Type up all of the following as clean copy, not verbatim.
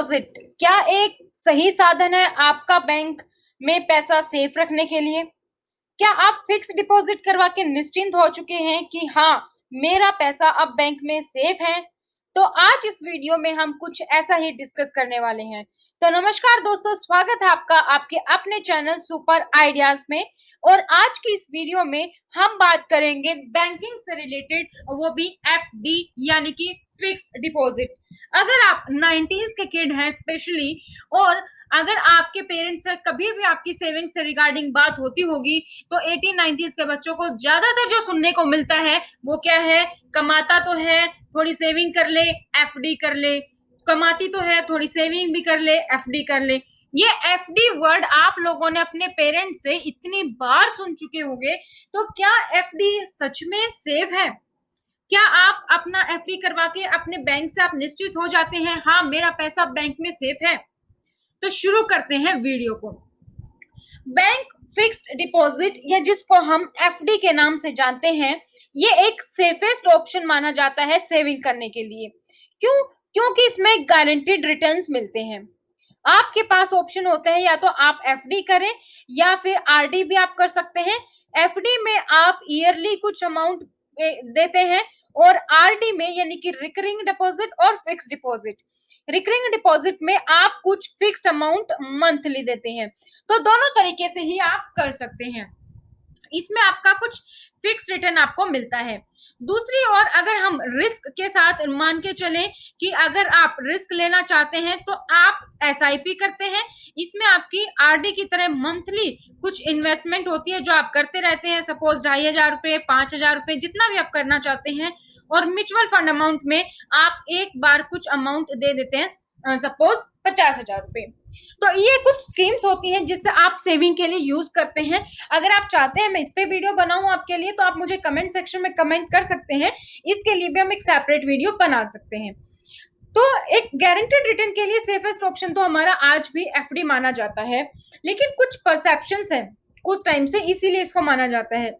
Deposit क्या एक सही साधन है आपका बैंक में पैसा सेफ रखने के लिए? क्या आप फिक्स डिपॉजिट करवा के निश्चिंत हो चुके हैं कि हाँ, मेरा पैसा अब बैंक में सेफ है? तो आज इस वीडियो में हम कुछ ऐसा ही डिस्कस करने वाले हैं। तो नमस्कार दोस्तों, स्वागत है आपका आपके अपने चैनल सुपर आइडियाज में। और आज की इस वीडियो में हम बात करेंगे बैंकिंग से रिलेटेड, वो भी एफडी यानी कि फिक्स्ड डिपॉजिट। अगर आप 90s के किड हैं स्पेशली, और अगर आपके पेरेंट्स से कभी भी आपकी सेविंग से रिगार्डिंग बात होती होगी, तो 1890s के बच्चों को ज्यादातर जो सुनने को मिलता है वो क्या है? कमाता तो है, थोड़ी सेविंग कर ले, एफडी कर ले। कमाती तो है, थोड़ी सेविंग भी कर ले, एफडी कर ले। ये एफडी वर्ड आप लोगों ने अपने पेरेंट्स से इतनी बार सुन चुके होंगे। तो क्या एफडी सच में सेफ है? क्या आप अपना एफडी करवा के अपने बैंक से आप निश्चित हो जाते हैं हाँ, मेरा पैसा बैंक में सेफ है? तो शुरू करते हैं वीडियो को। बैंक फिक्स्ड डिपॉजिट या जिसको हम एफडी के नाम से जानते हैं, ये एक सेफेस्ट ऑप्शन माना जाता है सेविंग करने के लिए। क्यों? क्योंकि इसमें गारंटीड रिटर्न्स मिलते हैं। आपके पास ऑप्शन होता है, या तो आप एफडी करें या फिर आरडी भी आप कर सकते हैं। एफडी में आप ईयरली कुछ अमाउंट देते हैं, और आरडी में यानी कि रिकरिंग डिपॉजिट और फिक्स डिपॉजिट, रिकरिंग डिपॉजिट में आप कुछ फिक्स्ड अमाउंट मंथली देते हैं। तो दोनों तरीके से ही आप कर सकते हैं। इसमें आपका कुछ फिक्स रिटर्न आपको मिलता है। दूसरी ओर अगर हम रिस्क के साथ मान के चलें कि अगर आप रिस्क लेना चाहते हैं तो आप एसआईपी करते हैं। इसमें आपकी आरडी की तरह मंथली कुछ इन्वेस्टमेंट होती है जो आप करते रहते हैं। सपोज 2500 रुपए, 5000 रुपए, जितना भी आप करना चाहते हैं। और म्यूचुअल फंड अमाउंट में आप एक बार कुछ अमाउंट दे देते हैं, सपोज 50,000 रुपए। तो ये कुछ स्कीम्स होती हैं जिससे आप सेविंग के लिए यूज करते हैं। अगर आप चाहते हैं मैं इस पे वीडियो बनाऊं आपके लिए, तो आप मुझे कमेंट सेक्शन में कमेंट कर सकते हैं। इसके लिए भी हम एक सेपरेट वीडियो बना सकते हैं। तो एक गारंटेड रिटर्न के लिए सेफेस्ट ऑप्शन तो हमारा आज भी एफडी माना जाता है। लेकिन कुछ परसेप्शंस हैं कुछ टाइम से, इसीलिए इसको माना जाता है।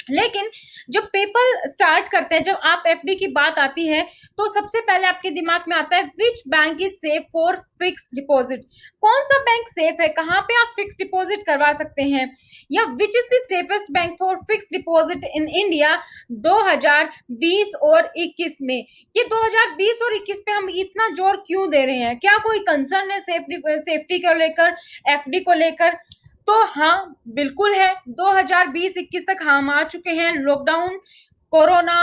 लेकिन जब पीपल स्टार्ट करते हैं, जब आप एफडी की बात आती है, तो सबसे पहले आपके दिमाग में आता है which bank is safe for fix deposit. कौन सा बैंक सेफ है, कहाँ पे आप फिक्स डिपॉजिट करवा सकते हैं, या which is the safest bank for fix deposit in India 2020 और 21 में। ये 2020 और 21 पे हम इतना जोर क्यों दे रहे हैं? क्या कोई कंसर्न है सेफ्टी को लेकर, एफडी को लेकर? तो हाँ, बिल्कुल है। 2020-21 तक हम आ चुके हैं। लॉकडाउन, कोरोना,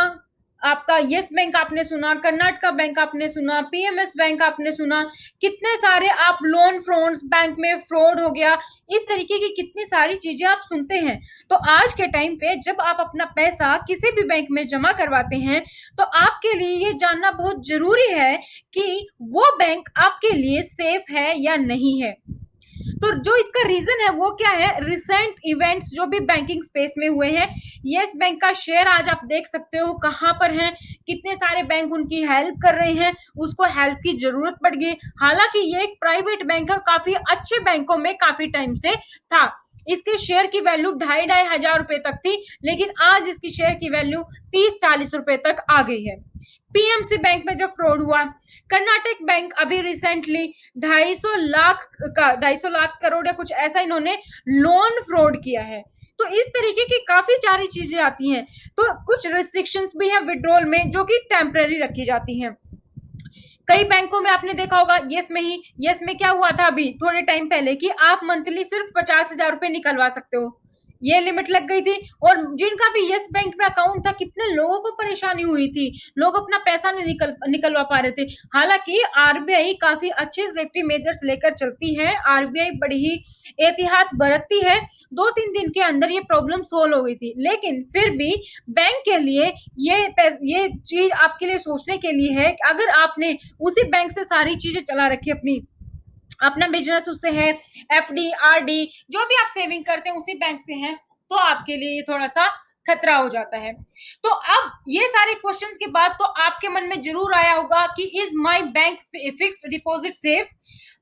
आपका यस बैंक आपने सुना, कर्नाटका बैंक आपने सुना, पीएमएस बैंक आपने सुना, कितने सारे आप लोन फ्रॉड्स, बैंक में फ्रॉड हो गया, इस तरीके की कितनी सारी चीजें आप सुनते हैं। तो आज के टाइम पे जब आप अपना पैसा किसी भी बैंक में जमा करवाते हैं, तो आपके लिए ये जानना बहुत जरूरी है कि वो बैंक आपके लिए सेफ है या नहीं है। तो जो इसका रीजन है वो क्या है? रिसेंट इवेंट्स जो भी बैंकिंग स्पेस में हुए हैं। यस बैंक का शेयर आज आप देख सकते हो कहां पर है, कितने सारे बैंक उनकी हेल्प कर रहे हैं, उसको हेल्प की जरूरत पड़ गई। हालांकि ये एक प्राइवेट बैंक है और काफी अच्छे बैंकों में काफी टाइम से था। इसके शेयर की वैल्यू 2,500 रुपए तक थी, लेकिन आज इसकी शेयर की वैल्यू 30-40 रुपए तक आ गई है। पीएमसी बैंक में जब फ्रॉड हुआ, कर्नाटक बैंक अभी रिसेंटली 250 लाख करोड़ या कुछ ऐसा इन्होंने लोन फ्रॉड किया है। तो इस तरीके की काफी सारी चीजें आती हैं। तो कुछ रिस्ट्रिक्शंस भी हैं विड्रॉल में जो कि टेम्परेरी रखी जाती हैं। कई बैंकों में आपने देखा होगा, यस में क्या हुआ था अभी थोड़े टाइम पहले कि आप मंथली सिर्फ 50,000 रुपए निकलवा सकते हो, ये लिमिट लग गई थी। और जिनका भी यस बैंक में अकाउंट था, कितने लोगों को परेशानी हुई थी, लोग अपना पैसा नहीं निकलवा पा रहे थे। हालांकि आरबीआई काफी अच्छे सेफ्टी मेजर्स लेकर चलती है, आरबीआई बड़ी ही एहतियात बरतती है। 2-3 दिन के अंदर ये प्रॉब्लम सोल्व हो गई थी, लेकिन फिर भी बैंक के लिए ये चीज आपके लिए सोचने के लिए है कि अगर आपने उसी बैंक से सारी चीजें चला रखी, अपना बिजनेस उससे है, एफडी, आरडी जो भी आप सेविंग करते हैं उसी बैंक से है, तो आपके लिए ये थोड़ा सा खतरा हो जाता है। तो अब ये सारे क्वेश्चंस के बाद तो आपके मन में जरूर आया होगा कि is my bank fixed deposit safe?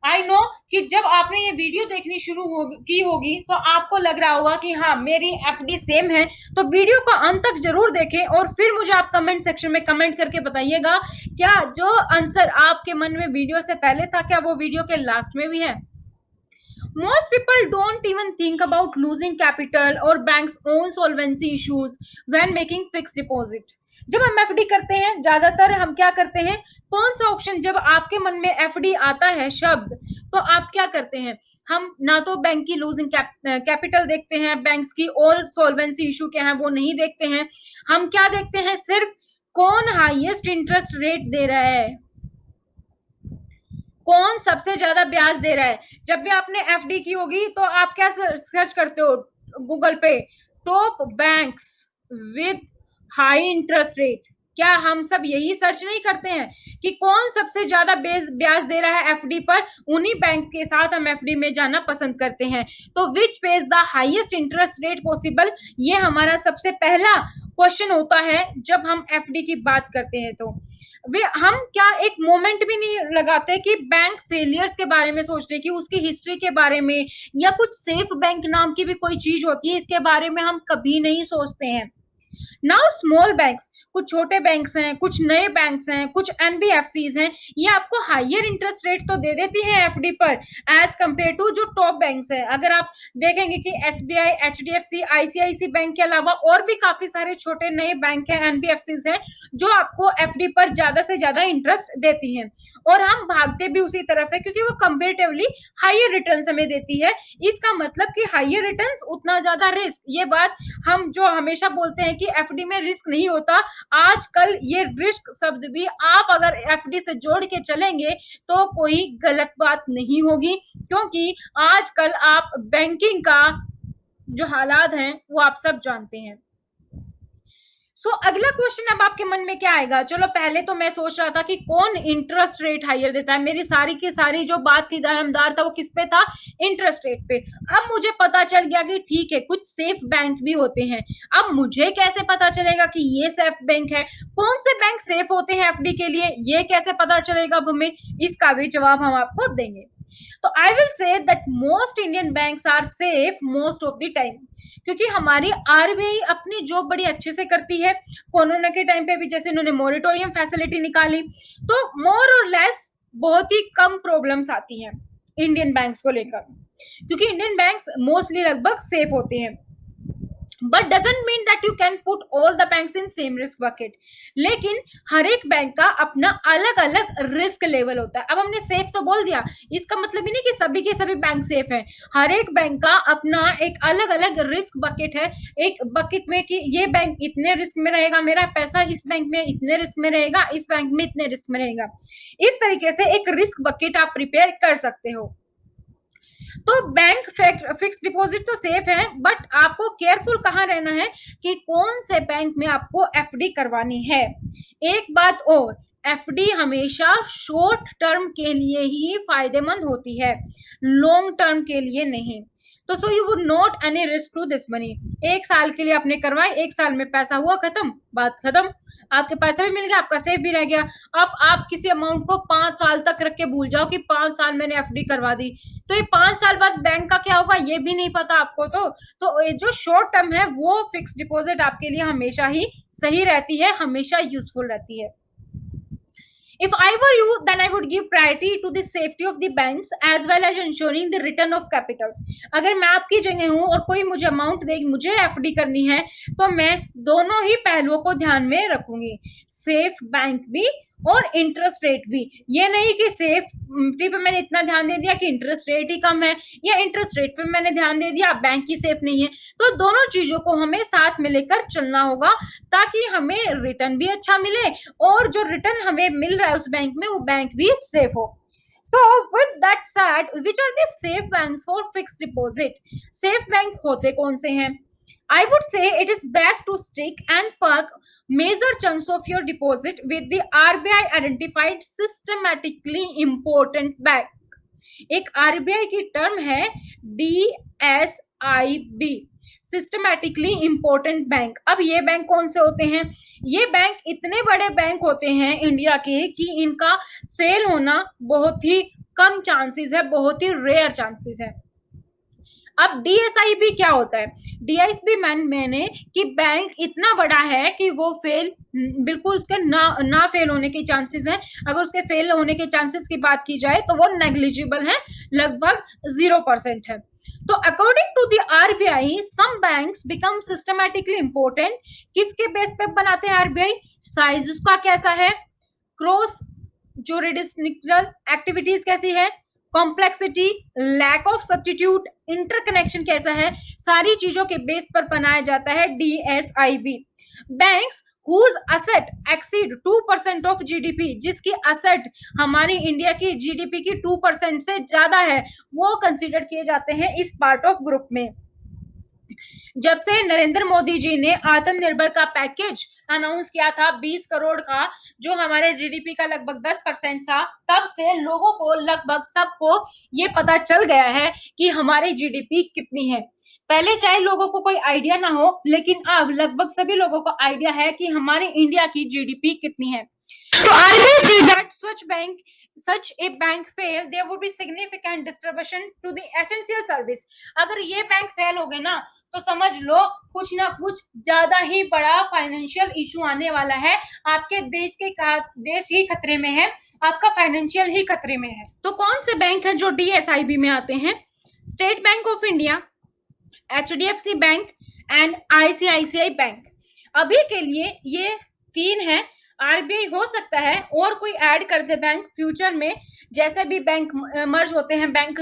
I know कि जब आपने ये वीडियो देखनी की होगी तो आपको लग रहा होगा कि हाँ मेरी एफडी सेम है। तो वीडियो को अंत तक जरूर देखें और फिर मुझे आप कमेंट सेक्शन में कमेंट करके बताइएगा क्या जो आंसर आपके मन में वीडियो से पहले था क्या वो वीडियो के लास्ट में भी है। Most people don't even think about losing capital or bank's own solvency issues when making fixed deposit. जब हम एफडी करते हैं ज्यादातर हम क्या करते हैं, कौन सा ऑप्शन जब आपके मन में एफडी आता है शब्द तो आप क्या करते हैं, हम ना तो बैंक की लूजिंग कैपिटल देखते हैं, बैंक्स की ऑल सॉल्वेंसी इशू क्या है वो नहीं देखते हैं, हम क्या देखते हैं सिर्फ कौन हाईएस्ट इंटरेस्ट रेट दे रहा है, कौन सबसे ज्यादा ब्याज दे रहा है। जब भी आपने एफडी की होगी तो आप क्या सर्च करते हो गूगल पे, top banks with high interest rate. क्या हम सब यही सर्च नहीं करते हैं कि कौन सबसे ज्यादा ब्याज दे रहा है एफडी पर, उन्हीं बैंक के साथ हम एफडी में जाना पसंद करते हैं। तो which pays the highest interest rate possible, ये हमारा सबसे पहला क्वेश्चन होता है जब हम एफडी की बात करते हैं। तो वे हम क्या एक मोमेंट भी नहीं लगाते कि बैंक फेलियर्स के बारे में सोचते कि उसकी हिस्ट्री के बारे में या कुछ सेफ बैंक नाम की भी कोई चीज होती है इसके बारे में हम कभी नहीं सोचते हैं। नाउ स्मॉल बैंक्स, कुछ छोटे बैंक्स हैं, कुछ नए बैंक्स हैं, कुछ एनबीएफसीज हैं, ये आपको हायर इंटरेस्ट रेट तो दे देती है एफडी पर एज कंपेयर टू जो टॉप बैंक्स है। अगर आप देखेंगे कि एसबीआई, एचडीएफसी, आईसीआईसी बैंक के अलावा और भी काफी सारे छोटे नए बैंक हैं, एनबीएफसीज हैं जो आपको एफडी पर ज्यादा से ज्यादा इंटरेस्ट देती हैं और हम भागते भी उसी तरफ है क्योंकि वो कंपेरेटिवली हायर रिटर्न्स हमें देती है। इसका मतलब कि हायर रिटर्न्स उतना ज्यादा रिस्क, ये बात हम जो हमेशा बोलते हैं कि एफडी में रिस्क नहीं होता, आजकल ये रिस्क शब्द भी आप अगर एफडी से जोड़ के चलेंगे तो कोई गलत बात नहीं होगी क्योंकि आजकल आप बैंकिंग का जो हालात हैं वो आप सब जानते हैं। अगला क्वेश्चन अब आपके मन में क्या आएगा, चलो पहले तो मैं सोच रहा था कि कौन इंटरेस्ट रेट हायर देता है, मेरी सारी की सारी जो बात थी दारमदार था वो किस पे था, इंटरेस्ट रेट पे। अब मुझे पता चल गया कि ठीक है कुछ सेफ बैंक भी होते हैं। अब मुझे कैसे पता चलेगा कि ये सेफ बैंक है, कौन से बैंक सेफ होते हैं एफडी के लिए, ये कैसे पता चलेगा अब हमें, इसका भी जवाब हम आपको देंगे। तो I will say that most Indian banks are safe most of the time, क्योंकि हमारी आरबीआई अपनी जॉब बड़ी अच्छे से करती है। कोरोना के टाइम पे भी जैसे इन्होंने मॉरिटोरियम फैसिलिटी निकाली तो मोर और लेस बहुत ही कम प्रॉब्लम्स आती हैं इंडियन बैंक्स को लेकर, क्योंकि इंडियन बैंक्स मोस्टली लगभग सेफ होते हैं। But doesn't mean that you can put all the banks in same risk bucket, लेकिन हर एक बैंक का अपना अलग अलग रिस्क लेवल होता है। अब हमने सेफ तो बोल दिया, इसका मतलब ही नहीं कि सभी के सभी बैंक सेफ हैं, हर एक बैंक का अपना एक अलग अलग रिस्क बकेट है। एक बकेट में कि ये बैंक इतने रिस्क में रहेगा, मेरा पैसा इस बैंक में इतने रिस्क में रहेगा, इस बैंक में इतने रिस्क में रहेगा, इस तरीके से एक रिस्क बकेट आप प्रिपेयर कर सकते हो। तो बैंक फिक्स डिपॉजिट तो सेफ है, बट आपको केयरफुल कहाँ रहना है कि कौन से बैंक में आपको एफडी करवानी है। एक बात और, एफडी हमेशा शॉर्ट टर्म के लिए ही फायदेमंद होती है, लॉन्ग टर्म के लिए नहीं। तो so you would not any risk to this money. एक साल के लिए आपने करवाए, एक साल में पैसा हुआ खत्म, बात खत्म, आपके पैसा भी मिल गया, आपका सेफ भी रह गया। अब आप किसी अमाउंट को 5 साल तक रख के भूल जाओ कि 5 साल मैंने एफडी करवा दी, तो ये 5 साल बाद बैंक का क्या होगा ये भी नहीं पता आपको। तो जो शॉर्ट टर्म है वो फिक्स डिपॉजिट आपके लिए हमेशा ही सही रहती है, हमेशा यूजफुल रहती है। If I were you, then I would give priority to the safety of the banks as well as ensuring the return of capitals. अगर मैं आपकी जगह हूं और कोई मुझे अमाउंट दे, मुझे एफडी करनी है, तो मैं दोनों ही पहलुओं को ध्यान में रखूंगी, सेफ बैंक भी और इंटरेस्ट रेट भी। ये नहीं कि सेफ्टी पे मैंने इतना ध्यान दे दिया कि इंटरेस्ट रेट ही कम है, या इंटरेस्ट रेट पे मैंने ध्यान दे दिया बैंक ही सेफ नहीं है। तो दोनों चीजों को हमें साथ में लेकर चलना होगा ताकि हमें रिटर्न भी अच्छा मिले और जो रिटर्न हमें मिल रहा है उस बैंक में वो बैंक भी सेफ हो। So with that said, which are the safe banks for fixed deposit? Safe bank होते कौन से हैं? I would say it is best to stick and park major chunks of your deposit with the RBI identified systematically important bank। एक RBI की term है DSIB, systematically important bank. अब ये bank कौन से होते हैं? ये बैंक इतने बड़े बैंक होते हैं इंडिया के कि इनका फेल होना बहुत ही कम चांसेस है, बहुत ही रेयर चांसेस है। अब डीएसआईबी क्या होता है? डीएसआईबी मैंने कि बैंक इतना बड़ा है कि वो फेल बिल्कुल उसके ना फेल होने के चांसेस हैं। अगर उसके फेल होने के चांसेस की बात की जाए तो वो नेग्लिजिबल है, लगभग 0% है। तो according to the RBI some banks become systematically important. किसके बेस पे बनाते हैं आरबीआई? साइज उसका कैसा है, क्रॉस जुरिडिक्शनल एक्टिविटीज कैसी है, complexity, lack of substitute, interconnection कैसा है, सारी चीजों के बेस पर बनाया जाता है DSIB. Banks whose asset exceed 2% of GDP, जिसकी असेट हमारी इंडिया की जीडीपी की 2% से ज्यादा है, वो कंसीडर किए जाते हैं इस पार्ट ऑफ ग्रुप में। जब से नरेंद्र मोदी जी ने आत्मनिर्भर का पैकेज अनाउंस किया था 20 करोड़ का, जो हमारे जीडीपी का लगभग 10% था, तब से लोगों को लगभग सबको ये पता चल गया है कि हमारी जीडीपी कितनी है। पहले चाहे लोगों को कोई आइडिया ना हो, लेकिन अब लगभग सभी लोगों को आइडिया है कि हमारी इंडिया की जीडीपी कितनी है। तो RBI see that such a bank fail, there would be significant disruption to the essential service। अगर ये बैंक फेल हो गए ना, तो समझ लो कुछ ना कुछ ज्यादा ही बड़ा फाइनेंशियल इशू आने वाला है। आपके देश ही खतरे में है, आपका फाइनेंशियल ही खतरे में है। तो कौन से बैंक हैं जो डीएसआईबी में आते हैं? State bank of India, HDFC bank and ICICI bank. अभी के लिए ये 3 है। आरबीआई हो सकता है और कोई ऐड कर दे बैंक फ्यूचर में, जैसे भी बैंक मर्ज होते हैं, बैंक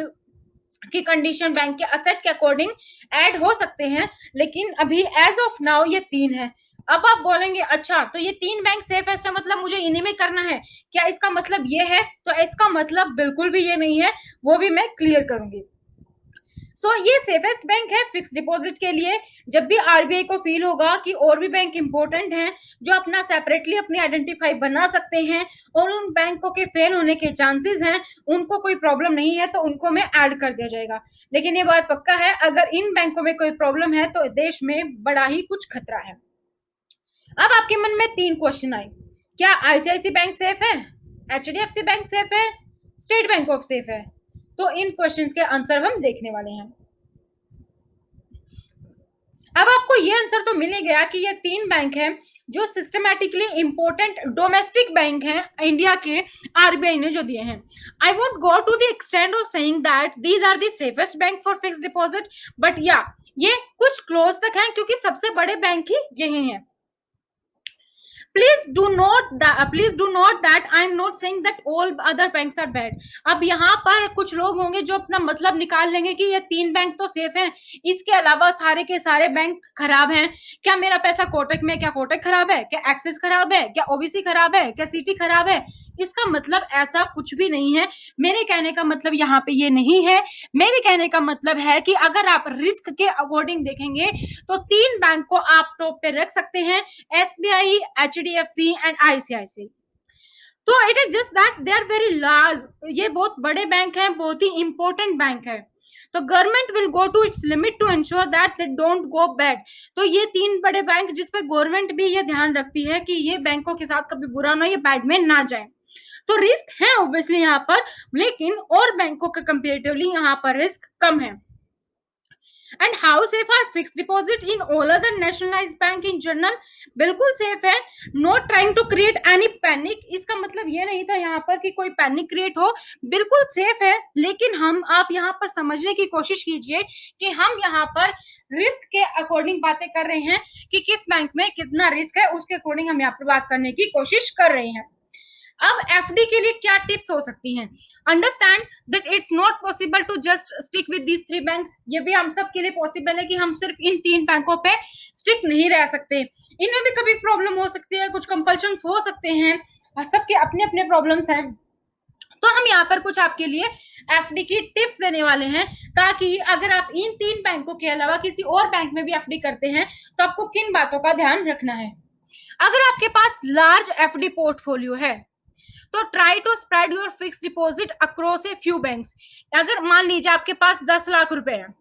की कंडीशन बैंक के असेट के अकॉर्डिंग ऐड हो सकते हैं, लेकिन अभी एज ऑफ नाउ ये 3 है। अब आप बोलेंगे अच्छा तो ये 3 बैंक सेफेस्ट है, मतलब मुझे इन्हीं में करना है, क्या इसका मतलब ये है? तो इसका मतलब बिल्कुल भी ये नहीं है, वो भी मैं क्लियर करूंगी। ये सेफेस्ट बैंक है फिक्स डिपॉजिट के लिए। जब भी आरबीआई को फील होगा कि और भी बैंक इंपॉर्टेंट हैं जो अपना सेपरेटली अपनी आइडेंटिफाई बना सकते हैं और उन बैंकों के फेल होने के चांसेस हैं, उनको कोई प्रॉब्लम नहीं है, तो उनको में ऐड कर दिया जाएगा। लेकिन ये बात पक्का है, अगर इन बैंकों में कोई प्रॉब्लम है तो देश में बड़ा ही कुछ खतरा है। अब आपके मन में 3 क्वेश्चन आए, क्या आईसीआईसी बैंक सेफ है, एचडीएफसी बैंक सेफ है, स्टेट बैंक ऑफ सेफ है? तो इन क्वेश्चंस के आंसर हम देखने वाले हैं। अब आपको ये आंसर तो मिल ही गया कि ये 3 बैंक हैं जो सिस्टमैटिकली इंपॉर्टेंट डोमेस्टिक बैंक हैं इंडिया के, आरबीआई ने जो दिए हैं। I won't go to the extent of saying that these are the safest bank for fixed deposit, but या ये कुछ क्लोज तक हैं क्योंकि सबसे बड़े बैंक ही यही हैं। Please do note that I am not saying that all other banks are bad। अब यहाँ पर कुछ लोग होंगे जो अपना मतलब निकाल लेंगे कि ये 3 बैंक तो सेफ हैं, इसके अलावा सारे के सारे बैंक खराब हैं। क्या मेरा पैसा कोटक में, क्या कोटक खराब है, क्या एक्सिस खराब है, क्या ओबीसी खराब है, क्या सिटी खराब है? इसका मतलब ऐसा कुछ भी नहीं है। मेरे कहने का मतलब यहाँ पे ये नहीं है। मेरे कहने का मतलब है कि अगर आप रिस्क के अकॉर्डिंग देखेंगे तो 3 बैंक को आप टॉप पे रख सकते हैं, एसबीआई, एचडीएफसी एंड आईसीआईसी। तो it is just that they are very large, ये बहुत बड़े बैंक हैं, बहुत ही इंपॉर्टेंट बैंक है। तो government will go to its limit to ensure that they don't go bad. तो ये 3 बड़े बैंक जिसपे गवर्नमेंट भी ये ध्यान रखती है कि ये बैंकों के साथ कभी बुरा ना, ये बैड में ना जाए। तो रिस्क है ऑब्वियसली यहाँ पर, लेकिन और बैंकों के कंपेरेटिवली यहाँ पर रिस्क कम है। And how safe are fix deposit in all other nationalised bank in general? बिल्कुल सेफ है। Not trying to create any panic, इसका मतलब ये नहीं था यहाँ पर कि कोई पैनिक क्रिएट हो, बिल्कुल सेफ है। लेकिन आप यहाँ पर समझने की कोशिश कीजिए कि हम यहाँ पर रिस्क के अकॉर्डिंग बातें कर रहे हैं कि किस बैंक में कितना रिस्क है, उसके अकॉर्डिंग हम यहाँ पर बात करने की कोशिश कर रहे हैं। अब एफडी के लिए क्या टिप्स हो सकती हैं? Understand that it's not possible to just stick with these 3 banks. ये भी हम सब के लिए पॉसिबल है कि हम सिर्फ इन 3 बैंकों पे स्टिक नहीं रह सकते, इनमें भी कभी प्रॉब्लम हो सकती है, कुछ कंपल्शंस हो सकते हैं, सबके अपने अपने प्रॉब्लम्स हैं। तो हम यहाँ पर कुछ आपके लिए एफडी की टिप्स देने वाले हैं, ताकि अगर आप इन 3 बैंकों के अलावा किसी और बैंक में भी एफडी करते हैं तो आपको किन बातों का ध्यान रखना है। अगर आपके पास लार्ज एफडी पोर्टफोलियो है तो try to spread your fix deposit across a few banks. अगर मान लीजिए आपके पास 10 लाख रुपए हैं,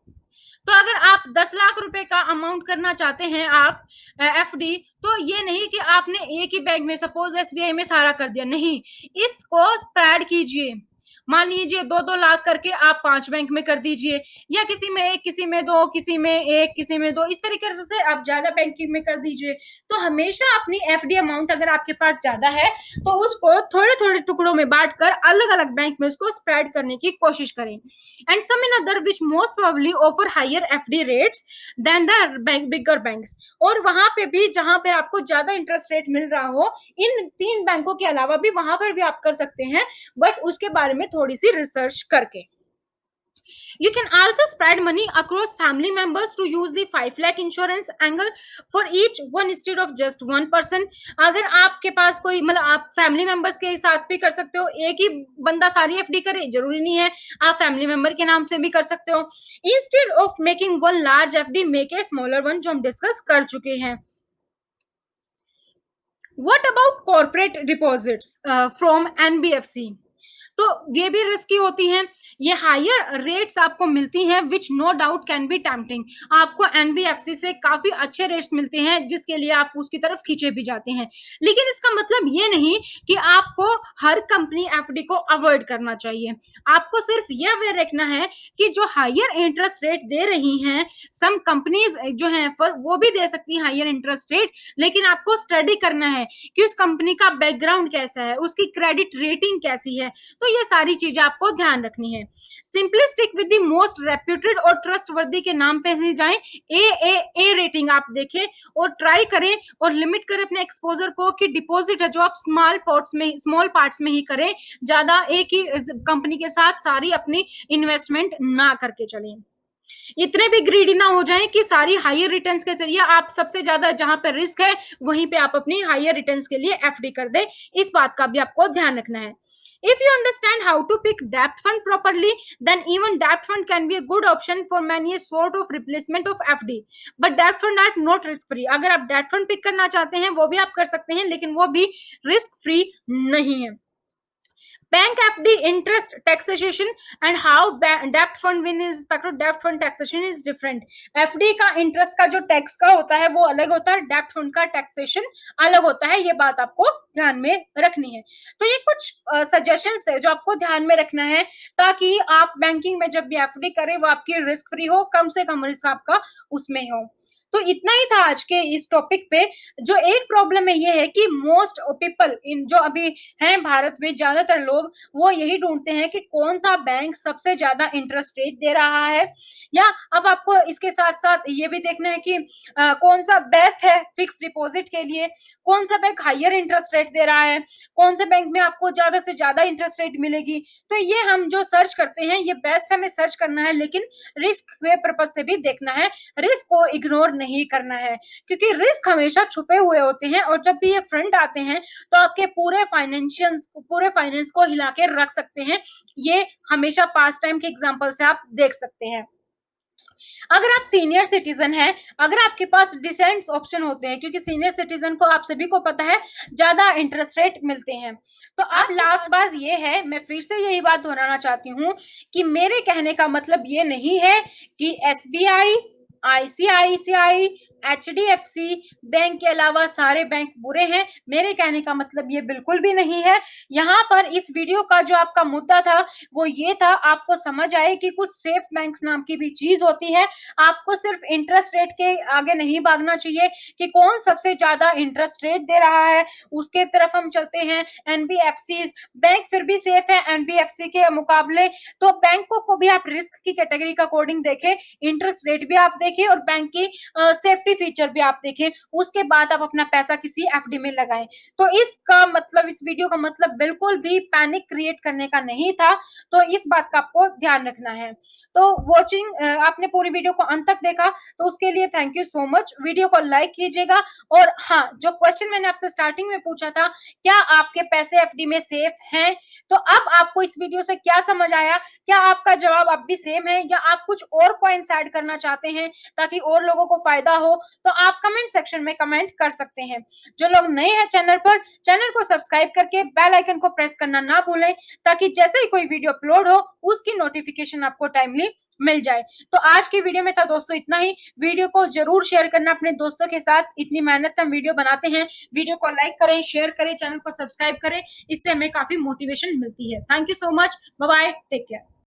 तो अगर आप 10 लाख रुपए का अमाउंट करना चाहते हैं आप एफडी, तो ये नहीं कि आपने एक ही बैंक में सपोज एसबीआई में सारा कर दिया, नहीं, इसको स्प्रेड कीजिए। मान लीजिए 2-2 लाख करके आप 5 बैंक में कर दीजिए, या किसी में 1, किसी में 2, किसी में 1, किसी में 2, इस तरीके से आप ज्यादा बैंकिंग में कर दीजिए। तो हमेशा अपनी एफडी अमाउंट अगर आपके पास ज्यादा है तो उसको थोड़े-थोड़े टुकड़ों में बांटकर अलग-अलग बैंक में उसको स्प्रेड करने की कोशिश करें। And some in other which most probably offer higher FD rates than the bigger banks, और वहां पे भी जहां पे आपको ज्यादा इंटरेस्ट रेट मिल रहा हो, इन 3 बैंकों के अलावा भी वहां पर भी आप कर सकते हैं, बट उसके बारे में थोड़ी सी रिसर्च करके। You can also spread money across family members to use the 5 lakh insurance angle for each one instead of just one person. अगर आपके पास कोई मतलब आप फैमिली मेंबर्स के साथ भी कर सकते हो, एक ही बंदा सारी एफडी करे जरूरी नहीं है, आप फैमिली मेंबर के नाम से भी कर सकते हो। Instead of making one large FD make a smaller one, जो हम डिस्कस कर चुके हैं। What about corporate deposits from NBFC? तो ये भी रिस्की होती हैं, ये हायर रेट्स आपको मिलती हैं which no doubt can be tempting. आपको एनबीएफसी से काफी अच्छे रेट्स मिलते हैं जिसके लिए आप उसकी तरफ खींचे भी जाते हैं, लेकिन इसका मतलब ये नहीं कि आपको हर कंपनी एफडी को अवॉइड करना चाहिए। आपको सिर्फ ये अवेयर रखना है कि जो हायर इंटरेस्ट रेट दे रही हैं सम कंपनीज जो हैं पर वो भी दे सकती हैं हायर इंटरेस्ट रेट, लेकिन आपको स्टडी करना है कि उस कंपनी का बैकग्राउंड कैसा है, उसकी क्रेडिट रेटिंग कैसी है, तो ये सारी चीजें आपको ध्यान रखनी है। Simply stick with the most reputed और ट्रस्टवर्दी के नाम पे ही जाएं, ए रेटिंग आप देखें और ट्राई करें और लिमिट करें अपने एक्सपोजर को कि डिपॉजिट है जो आप स्मॉल पार्ट्स में ही करें, ज्यादा एक ही कंपनी के साथ सारी अपनी इन्वेस्टमेंट ना करके चलें। इतने भी ग्रीडी ना हो जाएं कि सारी हायर रिटर्न्स के जरिए आप सबसे ज्यादा जहां पे रिस्क है वहीं पे आप अपनी हायर रिटर्न्स के लिए एफडी कर दें, इस बात का भी आपको ध्यान रखना है। If you understand how to pick debt fund properly, then even debt fund can be a good option for many sort of replacement of FD. But debt fund are not risk free. अगर आप debt fund pick करना चाहते हैं वो भी आप कर सकते हैं, लेकिन वो भी risk free नहीं है। Bank FD interest taxation and how dept fund win is dept fund taxation is different. FD का इंटरेस्ट का जो टैक्स का होता है वो अलग होता है, डेप्ट फंड का टैक्सेशन अलग होता है, ये बात आपको ध्यान में रखनी है। तो ये कुछ सजेशंस थे जो आपको ध्यान में रखना है ताकि आप बैंकिंग में जब भी एफडी करें वो आपकी रिस्क फ्री हो, कम से कम रिस्क आपका उसमें हो। तो इतना ही था आज के इस टॉपिक पे। जो एक प्रॉब्लम है ये है कि मोस्ट पीपल इन जो अभी हैं भारत में, ज्यादातर लोग वो यही ढूंढते हैं कि कौन सा बैंक सबसे ज्यादा इंटरेस्ट रेट दे रहा है, या अब आपको इसके साथ साथ ये भी देखना है कि कौन सा बेस्ट है फिक्स डिपॉजिट के लिए, कौन सा बैंक हायर इंटरेस्ट रेट दे रहा है, कौन से बैंक में आपको ज्यादा से ज्यादा इंटरेस्ट रेट मिलेगी। तो ये हम जो सर्च करते हैं ये बेस्ट हमें सर्च करना है, लेकिन रिस्क के पर्पज से भी देखना है, रिस्क को इग्नोर नहीं करना है, क्योंकि रिस्क हमेशा छुपे हुए होते हैं और जब भी ये फ्रंट आते हैं तो आपके पूरे फाइनेंस को हिला के रख सकते हैं। ये हमेशा पास्ट टाइम के एग्जांपल से आप देख सकते हैं। अगर आप सीनियर सिटीजन हैं, अगर आपके पास डिसेंट ऑप्शन होते हैं, क्योंकि सीनियर सिटीजन को आप सभी को पता है ज्यादा इंटरेस्ट रेट मिलते हैं, तो अब लास्ट बात ये है, मैं फिर से यही बात दोहराना चाहती हूँ कि मेरे कहने का मतलब ये नहीं है कि एसबीआई, आईसीआईसीआई, एचडीएफसी बैंक के अलावा सारे बैंक बुरे हैं। मेरे कहने का मतलब ये बिल्कुल भी नहीं है। यहाँ पर इस वीडियो का जो आपका मुद्दा था वो ये था, आपको समझ आए कि कुछ सेफ बैंक्स नाम की भी चीज होती है। आपको सिर्फ इंटरेस्ट रेट के आगे नहीं भागना चाहिए कि कौन सबसे ज्यादा इंटरेस्ट रेट दे रहा है, उसके तरफ हम चलते हैं। एनबीएफसी बैंक फिर भी सेफ है एनबीएफसी के मुकाबले, तो बैंकों को भी आप रिस्क की कैटेगरी का अकॉर्डिंग देखें, इंटरेस्ट रेट भी आप देखें और बैंक की सेफ्टी फीचर भी आप देखें, उसके बाद आप अपना पैसा किसी एफडी में लगाएं। तो इसका मतलब, इस वीडियो का मतलब बिल्कुल भी पैनिक क्रिएट करने का नहीं था, तो इस बात का आपको ध्यान रखना है। तो वॉचिंग, आपने पूरी वीडियो को अंत तक देखा तो उसके लिए thank you so much. Video को लाइक कीजिएगा, और हाँ, जो क्वेश्चन मैंने आपसे स्टार्टिंग में पूछा था, क्या आपके पैसे एफडी में सेफ हैं, तो अब आपको इस वीडियो से क्या समझ आया? क्या आपका जवाब अब भी सेम है या आप कुछ और पॉइंट्स ऐड करना चाहते हैं ताकि और लोगों को फायदा हो? तो आप कमेंट सेक्शन में कमेंट कर सकते हैं। जो लोग नए हैं चैनल पर, चैनल को सब्सक्राइब करके बेल आइकन को प्रेस करना ना भूलें, ताकि जैसे ही कोई वीडियो अपलोड हो, उसकी नोटिफिकेशन आपको टाइमली मिल जाए। तो आज की वीडियो में था दोस्तों इतना ही। वीडियो को जरूर शेयर करना अपने दोस्तों के साथ, इतनी मेहनत से हम वीडियो बनाते हैं। वीडियो को लाइक करें, शेयर करें, चैनल को सब्सक्राइब करें, इससे हमें काफी मोटिवेशन मिलती है। Thank you so much, bye bye, take care.